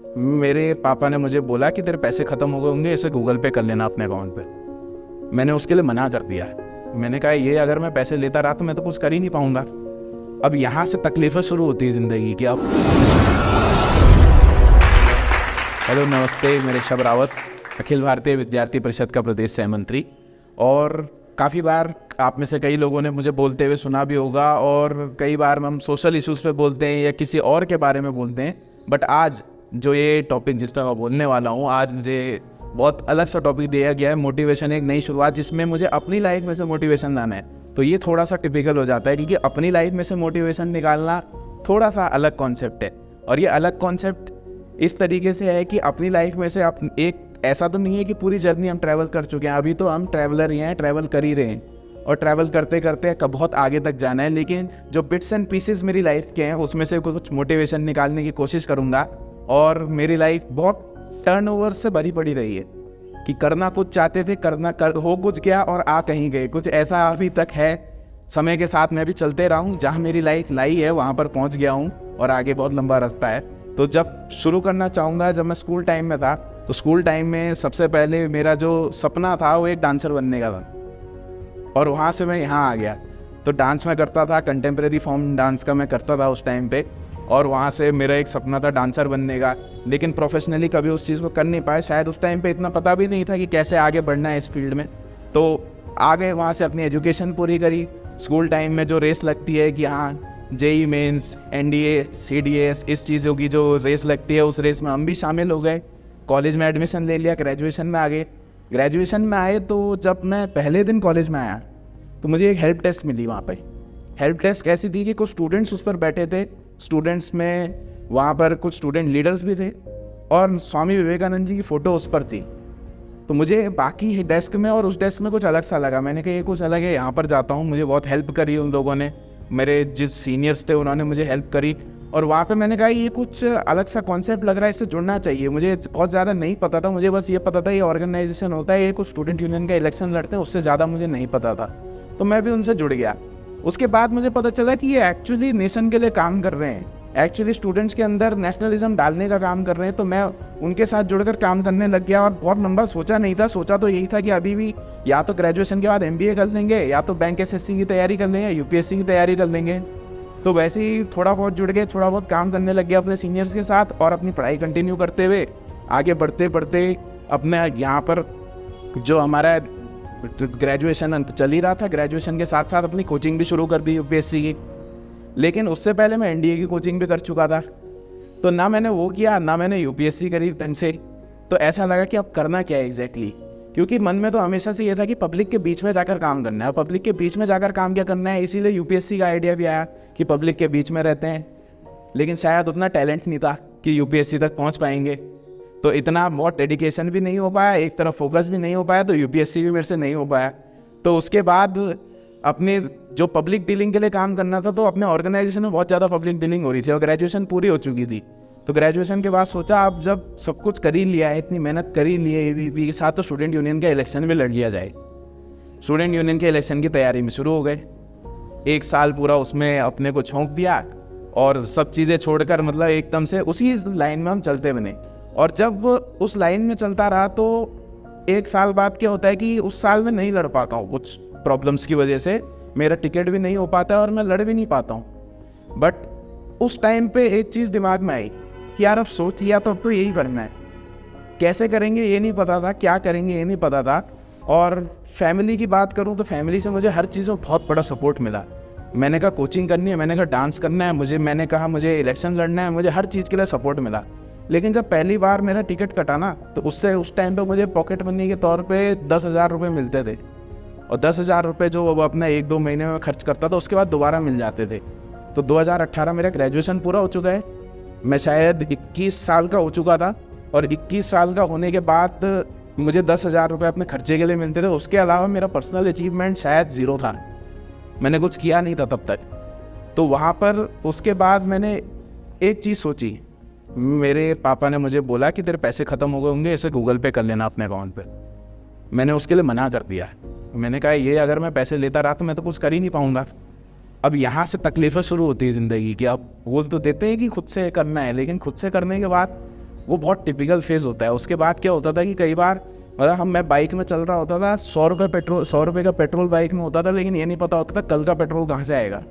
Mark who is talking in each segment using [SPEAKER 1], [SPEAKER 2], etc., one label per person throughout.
[SPEAKER 1] मेरे पापा ने मुझे बोला कि तेरे पैसे ख़त्म हो गए होंगे, इसे गूगल पे कर लेना अपने अकाउंट पे। मैंने उसके लिए मना कर दिया। मैंने कहा ये अगर मैं पैसे लेता रहा तो मैं तो कुछ कर ही नहीं पाऊँगा। अब यहाँ से तकलीफ़ें शुरू होती है ज़िंदगी की। अब हेलो नमस्ते, मेरे शब रावत, अखिल भारतीय विद्यार्थी परिषद का प्रदेश सह मंत्री। और काफ़ी बार आप में से कई लोगों ने मुझे बोलते हुए सुना भी होगा, और कई बार हम सोशल इश्यूज़ पे बोलते हैं या किसी और के बारे में बोलते हैं। बट आज जो ये टॉपिक जिस तरह मैं बोलने वाला हूँ, आज मुझे बहुत अलग सा टॉपिक दिया गया है, मोटिवेशन, एक नई शुरुआत, जिसमें मुझे अपनी लाइफ में से मोटिवेशन लाना है। तो ये थोड़ा सा टिपिकल हो जाता है क्योंकि अपनी लाइफ में से मोटिवेशन निकालना थोड़ा सा अलग कॉन्सेप्ट है। और ये अलग कॉन्सेप्ट इस तरीके से है कि अपनी लाइफ में से एक ऐसा तो नहीं है कि पूरी जर्नी हम ट्रैवल कर चुके हैं, अभी तो हम ट्रैवलर ही हैं, ट्रैवल कर ही रहे हैं और ट्रैवल करते करते बहुत आगे तक जाना है। लेकिन जो बिट्स एंड पीसेस मेरी लाइफ के हैं उसमें से कुछ मोटिवेशन निकालने की कोशिश करूँगा। और मेरी लाइफ बहुत टर्नओवर से भरी पड़ी रही है कि करना कुछ चाहते थे, हो कुछ गया और आ कहीं गए। कुछ ऐसा अभी तक है, समय के साथ मैं भी चलते रहा हूँ, जहाँ मेरी लाइफ लाई है वहाँ पर पहुँच गया हूँ और आगे बहुत लंबा रास्ता है। तो जब शुरू करना चाहूँगा, जब मैं स्कूल टाइम में था, तो स्कूल टाइम में सबसे पहले मेरा जो सपना था वो एक डांसर बनने का था। और वहाँ से मैं यहाँ आ गया। तो डांस मैं करता था, कंटेम्प्रेरी फॉर्म डांस का मैं करता था उस टाइम पे। और वहाँ से मेरा एक सपना था डांसर बनने का, लेकिन प्रोफेशनली कभी उस चीज़ को कर नहीं पाए। शायद उस टाइम पे इतना पता भी नहीं था कि कैसे आगे बढ़ना है इस फील्ड में। तो आगे वहाँ से अपनी एजुकेशन पूरी करी। स्कूल टाइम में जो रेस लगती है कि हाँ जेई मेंस, एनडीए, सीडीएस, इस चीज़ों की जो रेस लगती है, उस रेस में हम भी शामिल हो गए। कॉलेज में एडमिशन ले लिया, ग्रेजुएशन में आ गए। ग्रेजुएशन में आए तो जब मैं पहले दिन कॉलेज में आया तो मुझे एक हेल्प डेस्क मिली वहाँ पे। हेल्प डेस्क कैसी थी कि कुछ स्टूडेंट्स उस पर बैठे थे। स्टूडेंट्स में वहाँ पर कुछ स्टूडेंट लीडर्स भी थे और स्वामी विवेकानंद जी की फ़ोटो उस पर थी। तो मुझे बाकी डेस्क में और उस डेस्क में कुछ अलग सा लगा। मैंने कहा ये कुछ अलग है, यहाँ पर जाता हूँ। मुझे बहुत हेल्प करी उन लोगों ने, मेरे जिस सीनियर्स थे उन्होंने मुझे हेल्प करी। और वहाँ पे मैंने कहा ये कुछ अलग सा कॉन्सेप्ट लग रहा है, इससे जुड़ना चाहिए। मुझे बहुत ज़्यादा नहीं पता था, मुझे बस ये पता था ये ऑर्गेनाइजेशन होता है, ये कुछ स्टूडेंट यूनियन का इलेक्शन लड़ते हैं, उससे ज़्यादा मुझे नहीं पता था। तो मैं भी उनसे जुड़ गया। उसके बाद मुझे पता चला कि ये एक्चुअली नेशन के लिए काम कर रहे हैं, एक्चुअली स्टूडेंट्स के अंदर नेशनलिज्म डालने का काम कर रहे हैं। तो मैं उनके साथ जुड़कर काम करने लग गया। और बहुत लंबा सोचा नहीं था, सोचा तो यही था कि अभी भी या तो ग्रेजुएशन के बाद एमबीए कर लेंगे, या तो बैंक एसएससी की तैयारी कर लेंगे, यूपीएससी की तैयारी कर लेंगे। तो वैसे ही थोड़ा बहुत जुड़ गए, थोड़ा बहुत काम करने लग गया अपने सीनियर्स के साथ, और अपनी पढ़ाई कंटिन्यू करते हुए आगे बढ़ते बढ़ते अपने यहाँ पर जो हमारा ग्रेजुएशन चल ही रहा था, ग्रेजुएशन के साथ साथ अपनी कोचिंग भी शुरू कर दी यूपीएससी की। लेकिन उससे पहले मैं एनडीए की कोचिंग भी कर चुका था। तो ना मैंने वो किया, ना मैंने यूपीएससी करी ढंग से। तो ऐसा लगा कि अब करना क्या है एग्जैक्टली, क्योंकि मन में तो हमेशा से ये था कि पब्लिक के बीच में जाकर काम करना है। पब्लिक के बीच में जाकर काम क्या करना है, इसीलिए यूपीएससी का आइडिया भी आया कि पब्लिक के बीच में रहते हैं। लेकिन शायद उतना टैलेंट नहीं था कि यूपीएससी तक पहुंच पाएंगे। तो इतना बहुत डेडिकेशन भी नहीं हो पाया, एक तरफ फोकस भी नहीं हो पाया, तो यूपीएससी भी मेरे से नहीं हो पाया। तो उसके बाद अपने जो पब्लिक डीलिंग के लिए काम करना था, तो अपने ऑर्गेनाइजेशन में बहुत ज़्यादा पब्लिक डीलिंग हो रही थी और ग्रेजुएशन पूरी हो चुकी थी। तो ग्रेजुएशन के बाद सोचा अब जब सब कुछ कर ही लिया है, इतनी मेहनत कर ही ली है एबीवीपी के साथ, तो स्टूडेंट यूनियन का इलेक्शन भी लड़ लिया जाए। स्टूडेंट यूनियन के इलेक्शन की तैयारी में शुरू हो गए। एक साल पूरा उसमें अपने को झोंक दिया और सब चीज़ें छोड़कर मतलब एकदम से उसी लाइन में हम चलते बने। और जब उस लाइन में चलता रहा तो एक साल बाद क्या होता है कि उस साल में नहीं लड़ पाता हूँ, कुछ प्रॉब्लम्स की वजह से मेरा टिकट भी नहीं हो पाता है और मैं लड़ भी नहीं पाता हूँ। बट उस टाइम पे एक चीज़ दिमाग में आई कि यार अब सोच लिया तो अब तो यही करना है। कैसे करेंगे ये नहीं पता था, क्या करेंगे ये नहीं पता था। और फैमिली की बात करूँ तो फैमिली से मुझे हर चीज़ में बहुत बड़ा सपोर्ट मिला। मैंने कहा कोचिंग करनी है, मैंने कहा डांस करना है, मैंने कहा मुझे इलेक्शन लड़ना है, मुझे हर चीज़ के लिए सपोर्ट मिला। लेकिन जब पहली बार मेरा टिकट कटा ना, तो उससे उस टाइम पे मुझे पॉकेट मनी के तौर पे 10,000 रुपये मिलते थे। और 10,000 रुपये जो वो अपना 1-2 महीने में खर्च करता था, उसके बाद दोबारा मिल जाते थे। तो 2018 मेरा ग्रेजुएशन पूरा हो चुका है, मैं शायद 21 साल का हो चुका था। और 21 साल का होने के बाद मुझे 10,000 रुपये अपने खर्चे के लिए मिलते थे। उसके अलावा मेरा पर्सनल अचीवमेंट शायद 0 था, मैंने कुछ किया नहीं था तब तक। तो वहाँ पर उसके बाद मैंने एक चीज़ सोची। मेरे पापा ने मुझे बोला कि तेरे पैसे ख़त्म हो गए होंगे, इसे गूगल पे कर लेना अपने अकाउंट पे। मैंने उसके लिए मना कर दिया। मैंने कहा ये अगर मैं पैसे लेता रहा तो मैं तो कुछ कर ही नहीं पाऊँगा। अब यहाँ से तकलीफ़ें शुरू होती है ज़िंदगी की। अब बोल तो देते हैं कि खुद से करना है, लेकिन खुद से करने के बाद वो बहुत टिपिकल फेज़ होता है। उसके बाद क्या होता था कि कई बार मतलब मैं बाइक में चल रहा होता था, 100 रुपये का पेट्रोल बाइक में होता था, लेकिन ये नहीं पता होता था कल का पेट्रोल कहाँ से आएगा।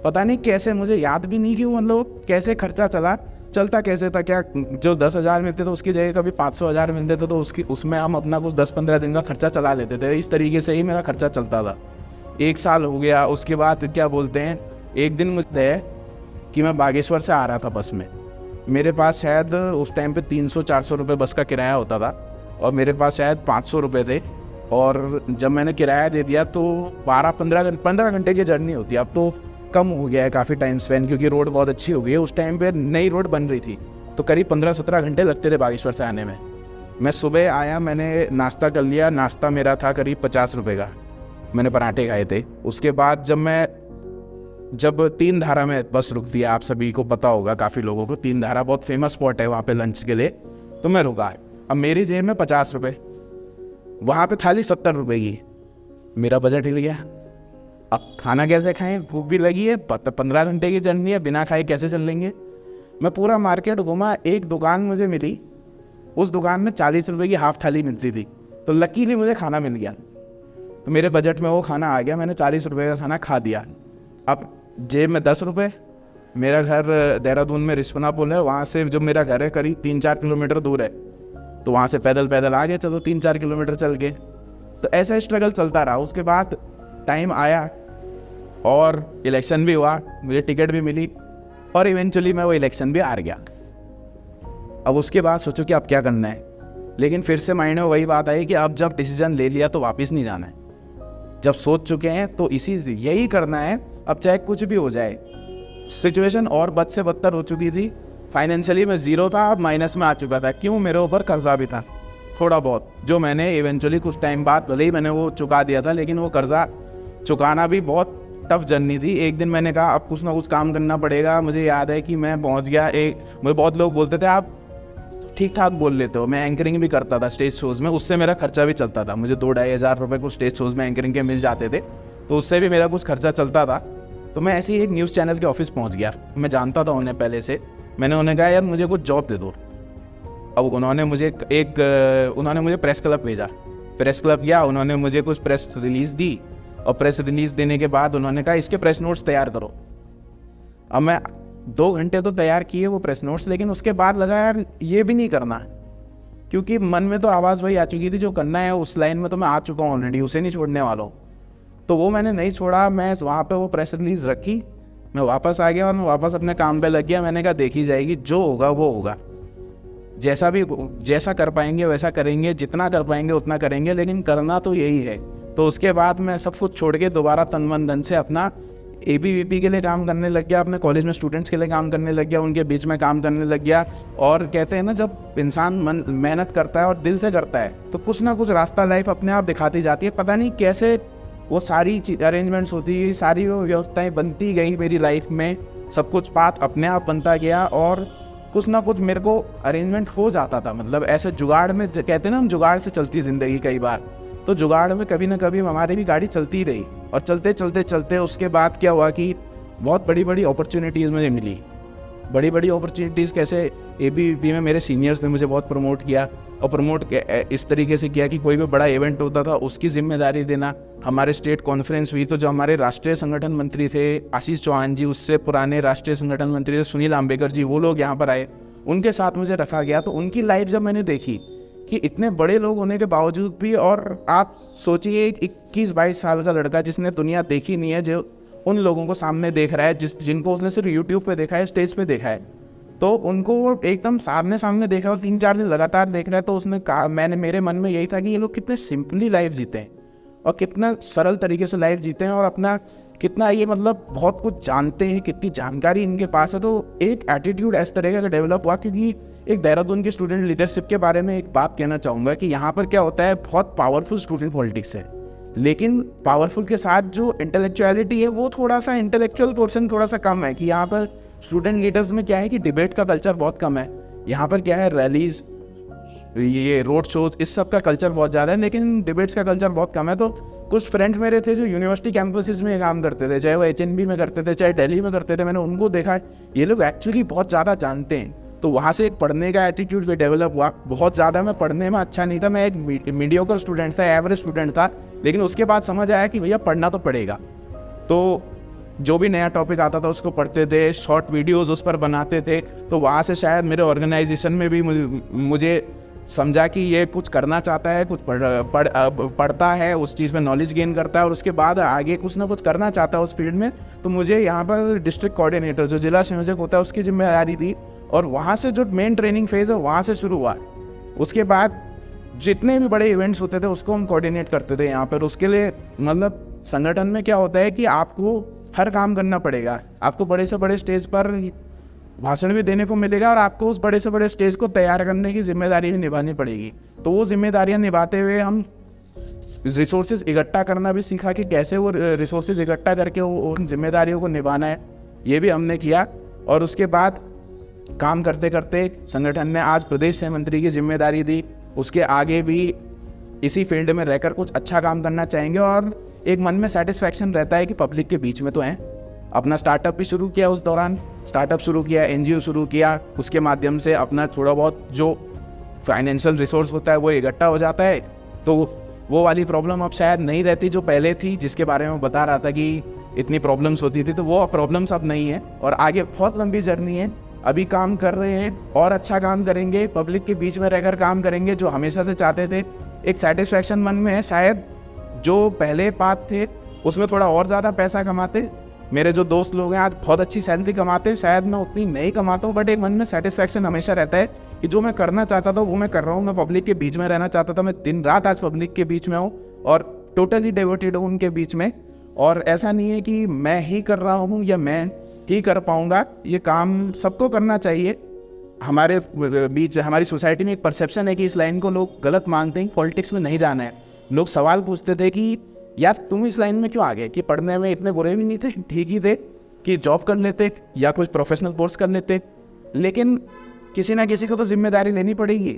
[SPEAKER 1] पता नहीं कैसे, मुझे याद भी नहीं कि वो मतलब कैसे खर्चा चलता कैसे था। क्या जो 10,000 मिलते थे उसकी जगह कभी 500,000 मिलते थे, तो उसमें हम अपना कुछ 10-15 दिन का खर्चा चला लेते थे। इस तरीके से ही मेरा खर्चा चलता था। 1 साल हो गया। उसके बाद क्या बोलते हैं, एक दिन मुझे है कि मैं बागेश्वर से आ रहा था बस में। मेरे पास शायद उस टाइम पे 300-400 रुपये बस का किराया होता था और मेरे पास शायद 500 रुपये थे। और जब मैंने किराया दे दिया तो 12-15 घंटे की जर्नी होती है। अब तो कम हो गया है काफ़ी टाइम स्पेंड, क्योंकि रोड बहुत अच्छी हो गई है। उस टाइम पे नई रोड बन रही थी तो करीब 15-17 घंटे लगते थे बागेश्वर से आने में। मैं सुबह आया, मैंने नाश्ता कर लिया। नाश्ता मेरा था करीब 50 रुपये का। मैंने पराठे खाए थे। उसके बाद जब 3 धारा में बस रुकती है, आप सभी को पता होगा, काफ़ी लोगों को 3 धारा बहुत फेमस स्पॉट है वहाँ पे लंच के लिए, तो मैं रुका। अब मेरी जेब में 50 रुपये, वहाँ पे थाली 70 रुपये की। मेरा बजट हिल गया। अब खाना कैसे खाएं, भूख भी लगी है, 15 घंटे की जर्नी है, बिना खाए कैसे चल लेंगे। मैं पूरा मार्केट घूमा, एक दुकान मुझे मिली, उस दुकान में 40 रुपये की हाफ़ थाली मिलती थी, तो लकीली मुझे खाना मिल गया। तो मेरे बजट में वो खाना आ गया। मैंने 40 रुपये का खाना खा दिया। अब जेब में 10 रुपये। मेरा घर देहरादून में रिस्पना पुल है, वहाँ से जो मेरा घर है करीब 3-4 किलोमीटर दूर है, तो वहाँ से पैदल आ गए। चलो 3-4 किलोमीटर चल के, तो ऐसा स्ट्रगल चलता रहा। उसके बाद टाइम आया और इलेक्शन भी हुआ, मुझे टिकट भी मिली और इवेंचुअली मैं वो इलेक्शन भी हार गया। अब उसके बाद सोचो कि अब क्या करना है, लेकिन फिर से माइंड में वही बात आई कि अब जब डिसीजन ले लिया तो वापस नहीं जाना है। जब सोच चुके हैं तो यही करना है, अब चाहे कुछ भी हो जाए। सिचुएशन और बद से बदतर हो चुकी थी। फाइनेंशियली मैं ज़ीरो था, अब माइनस में आ चुका था। क्यों? मेरे ऊपर कर्जा भी था थोड़ा बहुत, जो मैंने इवेंचुअली कुछ टाइम बाद भले ही मैंने वो चुका दिया था, लेकिन वो कर्जा चुकाना भी बहुत टफ जर्नी थी। एक दिन मैंने कहा अब कुछ ना कुछ काम करना पड़ेगा। मुझे याद है कि मैं पहुंच गया, मुझे बहुत लोग बोलते थे आप ठीक ठाक बोल लेते हो। मैं एंकरिंग भी करता था स्टेज शोज़ में, उससे मेरा खर्चा भी चलता था। मुझे 2-2.5 हज़ार रुपये कुछ स्टेज शोज़ में एंकरिंग के मिल जाते थे, तो उससे भी मेरा कुछ खर्चा चलता था। तो मैं ऐसे ही एक न्यूज़ चैनल के ऑफिस पहुंच गया। मैं जानता था उन्हें पहले से। मैंने उन्हें कहा यार मुझे कुछ जॉब दे दो। अब उन्होंने मुझे उन्होंने मुझे प्रेस क्लब भेजा। प्रेस क्लब गया, उन्होंने मुझे कुछ प्रेस रिलीज़ दी और प्रेस रिलीज़ देने के बाद उन्होंने कहा इसके प्रेस नोट्स तैयार करो। अब मैं 2 घंटे तो तैयार किए वो प्रेस नोट्स, लेकिन उसके बाद लगा यार ये भी नहीं करना, क्योंकि मन में तो आवाज़ वही आ चुकी थी जो करना है उस लाइन में तो मैं आ चुका हूँ ऑलरेडी, उसे नहीं छोड़ने वाला हूँ। तो वो मैंने नहीं छोड़ा। मैं वहाँ पे वो प्रेस रिलीज़ रखी, मैं वापस आ गया और मैं वापस अपने काम पे लग गया। मैंने कहा देखी जाएगी, जो होगा वो होगा, जैसा कर पाएंगे वैसा करेंगे, जितना कर पाएंगे उतना करेंगे, लेकिन करना तो यही है। तो उसके बाद मैं सब कुछ छोड़ के दोबारा तन मन धन से अपना ABVP के लिए काम करने लग गया, अपने कॉलेज में स्टूडेंट्स के लिए काम करने लग गया, उनके बीच में काम करने लग गया। और कहते हैं ना, जब इंसान मेहनत करता है और दिल से करता है तो कुछ ना कुछ रास्ता लाइफ अपने आप दिखाती जाती है। पता नहीं कैसे वो सारी अरेंजमेंट्स होती गई, सारी वो व्यवस्थाएं बनती गई मेरी लाइफ में, सब कुछ पाथ अपने आप बनता गया और कुछ ना कुछ मेरे को अरेंजमेंट हो जाता था। मतलब ऐसे जुगाड़ में, कहते हैं ना हम जुगाड़ से चलती ज़िंदगी कई बार, तो जुगाड़ में कभी ना कभी हमारी भी गाड़ी चलती रही। और चलते उसके बाद क्या हुआ कि बहुत बड़ी बड़ी अपॉर्चुनिटीज़ मुझे मिली। बड़ी बड़ी अपॉर्चुनिटीज़ कैसे, ABVP में मेरे सीनियर्स ने मुझे बहुत प्रमोट किया और प्रमोट इस तरीके से किया कि कोई भी बड़ा इवेंट होता था उसकी जिम्मेदारी देना। हमारे स्टेट कॉन्फ्रेंस हुई तो जो हमारे राष्ट्रीय संगठन मंत्री थे आशीष चौहान जी, उससे पुराने राष्ट्रीय संगठन मंत्री थे सुनील आम्बेकर जी, वो लोग यहाँ पर आए, उनके साथ मुझे रखा गया। तो उनकी लाइफ जब मैंने देखी कि इतने बड़े लोग होने के बावजूद भी, और आप सोचिए 21-22 साल का लड़का जिसने दुनिया देखी नहीं है, जो उन लोगों को सामने देख रहा है जिनको उसने सिर्फ यूट्यूब पे देखा है, स्टेज पे देखा है, तो उनको वो एकदम सामने देख रहा है और 3-4 दिन लगातार देख रहा है। तो उसने कहा, मेरे मन में यही था कि ये लोग कितने सिंपली लाइफ जीते हैं और कितना सरल तरीके से लाइफ जीते हैं और अपना कितना ये मतलब बहुत कुछ जानते हैं, कितनी जानकारी इनके पास है। तो एक एटीट्यूड इस तरह का डेवलप हुआ। क्योंकि एक देहरादून की स्टूडेंट लीडरशिप के बारे में एक बात कहना चाहूँगा कि यहाँ पर क्या होता है, बहुत पावरफुल स्टूडेंट पॉलिटिक्स है, लेकिन पावरफुल के साथ जो इंटेलेक्चुअलिटी है वो थोड़ा सा, इंटेलेक्चुअल पोर्शन थोड़ा सा कम है। कि यहाँ पर स्टूडेंट लीडर्स में क्या है कि डिबेट का कल्चर बहुत कम है। यहाँ पर क्या है, रैलीज, ये रोड शोज, इस सब का कल्चर बहुत ज़्यादा है, लेकिन डिबेट्स का कल्चर बहुत कम है। तो कुछ फ्रेंड्स मेरे थे जो यूनिवर्सिटी कैंपसेस में काम करते थे, चाहे वो HNB में करते थे, चाहे दिल्ली में करते थे, मैंने उनको देखा है, ये लोग एक्चुअली बहुत ज़्यादा जानते हैं तो वहाँ से एक पढ़ने का एटीट्यूड भी डेवलप हुआ। बहुत ज़्यादा मैं पढ़ने में अच्छा नहीं था, मैं एक मीडियोकर स्टूडेंट था, एवरेज स्टूडेंट था, लेकिन उसके बाद समझ आया कि भैया पढ़ना तो पड़ेगा। तो जो भी नया टॉपिक आता था उसको पढ़ते थे, शॉर्ट वीडियोज़ उस पर बनाते थे। तो वहाँ से शायद मेरे ऑर्गेनाइजेशन में भी मुझे समझा कि ये कुछ करना चाहता है, कुछ पढ़ता है, उस चीज़ में नॉलेज गेन करता है और उसके बाद आगे कुछ ना कुछ करना चाहता है उस फील्ड में। तो मुझे यहाँ पर डिस्ट्रिक्ट कोऑर्डिनेटर जो जिला संयोजक होता है उसकी जिम्मेदारी थी, और वहाँ से जो मेन ट्रेनिंग फेज़ है वहाँ से शुरू हुआ। उसके बाद जितने भी बड़े इवेंट्स होते थे उसको हम कोऑर्डिनेट करते थे यहाँ पर। उसके लिए मतलब संगठन में क्या होता है कि आपको हर काम करना पड़ेगा, आपको बड़े से बड़े स्टेज पर भाषण भी देने को मिलेगा और आपको उस बड़े से बड़े स्टेज को तैयार करने की जिम्मेदारी भी निभानी पड़ेगी। तो वो जिम्मेदारियां निभाते हुए हम रिसोर्सेज इकट्ठा करना भी सीखा कि कैसे वो रिसोर्सेज इकट्ठा करके उन जिम्मेदारियों को निभाना है, ये भी हमने किया। और उसके बाद काम करते करते संगठन ने आज प्रदेश सह मंत्री की जिम्मेदारी दी। उसके आगे भी इसी फील्ड में रहकर कुछ अच्छा काम करना चाहेंगे और एक मन में सेटिस्फैक्शन रहता है कि पब्लिक के बीच में तो हैं। अपना स्टार्टअप भी शुरू किया, उस दौरान स्टार्टअप शुरू किया, एनजीओ शुरू किया, उसके माध्यम से अपना थोड़ा बहुत जो फाइनेंशियल रिसोर्स होता है वो इकट्ठा हो जाता है। तो वो वाली प्रॉब्लम अब शायद नहीं रहती जो पहले थी, जिसके बारे में बता रहा था कि इतनी प्रॉब्लम्स होती थी, तो वो प्रॉब्लम्स अब नहीं है और आगे बहुत लंबी जर्नी है। अभी काम कर रहे हैं और अच्छा काम करेंगे, पब्लिक के बीच में रहकर काम करेंगे जो हमेशा से चाहते थे। एक सेटिस्फैक्शन मन में है, शायद जो पहले पाथ थे उसमें थोड़ा और ज़्यादा पैसा कमाते। मेरे जो दोस्त लोग हैं आज बहुत अच्छी सैलरी कमाते हैं, शायद मैं उतनी नहीं कमाता हूँ, बट एक मन में सेटिस्फैक्शन हमेशा रहता है कि जो मैं करना चाहता था वो मैं कर रहा हूँ। मैं पब्लिक के बीच में रहना चाहता था, मैं दिन रात आज पब्लिक के बीच में हूँ और टोटली डिवोटेड हूँ उनके बीच में। और ऐसा नहीं है कि मैं ही कर रहा हूँ या मैं ही कर पाऊँगा, ये काम सबको करना चाहिए। हमारे बीच हमारी सोसाइटी में एक परसेप्शन है कि इस लाइन को लोग गलत मानते हैं, पॉलिटिक्स में नहीं जाना है। लोग सवाल पूछते थे कि यार तुम इस लाइन में क्यों आ गए, कि पढ़ने में इतने बुरे भी नहीं थे, ठीक ही थे, कि जॉब कर लेते या कुछ प्रोफेशनल कोर्स कर लेते, लेकिन किसी ना किसी को तो जिम्मेदारी लेनी पड़ेगी।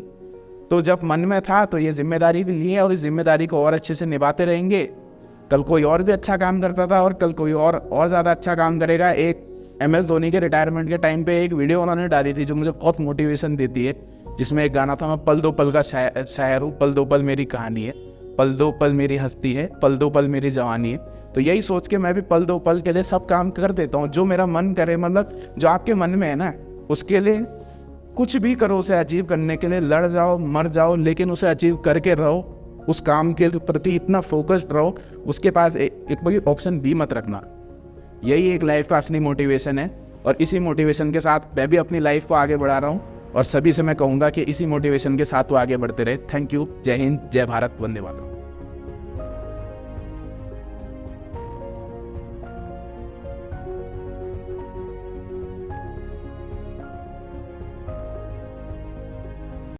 [SPEAKER 1] तो जब मन में था तो ये जिम्मेदारी भी ली है और इस जिम्मेदारी को और अच्छे से निभाते रहेंगे। कल कोई और भी अच्छा काम करता था और कल कोई और ज़्यादा अच्छा काम करेगा। एक MS धोनी के रिटायरमेंट के टाइम पे एक वीडियो उन्होंने डाली थी जो मुझे बहुत मोटिवेशन देती है, जिसमें एक गाना था, मैं पल दो पल का शायर हूँ, पल दो पल मेरी कहानी है, पल दो पल मेरी हस्ती है, पल दो पल मेरी जवानी है। तो यही सोच के मैं भी पल दो पल के लिए सब काम कर देता हूँ जो मेरा मन करे। मतलब जो आपके मन में है ना उसके लिए कुछ भी करो, उसे अचीव करने के लिए लड़ जाओ, मर जाओ, लेकिन उसे अचीव करके रहो। उस काम के प्रति इतना फोकस्ड रहो, उसके पास एक कोई ऑप्शन भी मत रखना। यही एक लाइफ का असली मोटिवेशन है और इसी मोटिवेशन के साथ मैं भी अपनी लाइफ को आगे बढ़ा रहा हूँ और सभी से मैं कहूँगा कि इसी मोटिवेशन के साथ वो आगे बढ़ते रहे। Thank you. जय हिंद, जय भारत, वंदे मातरम।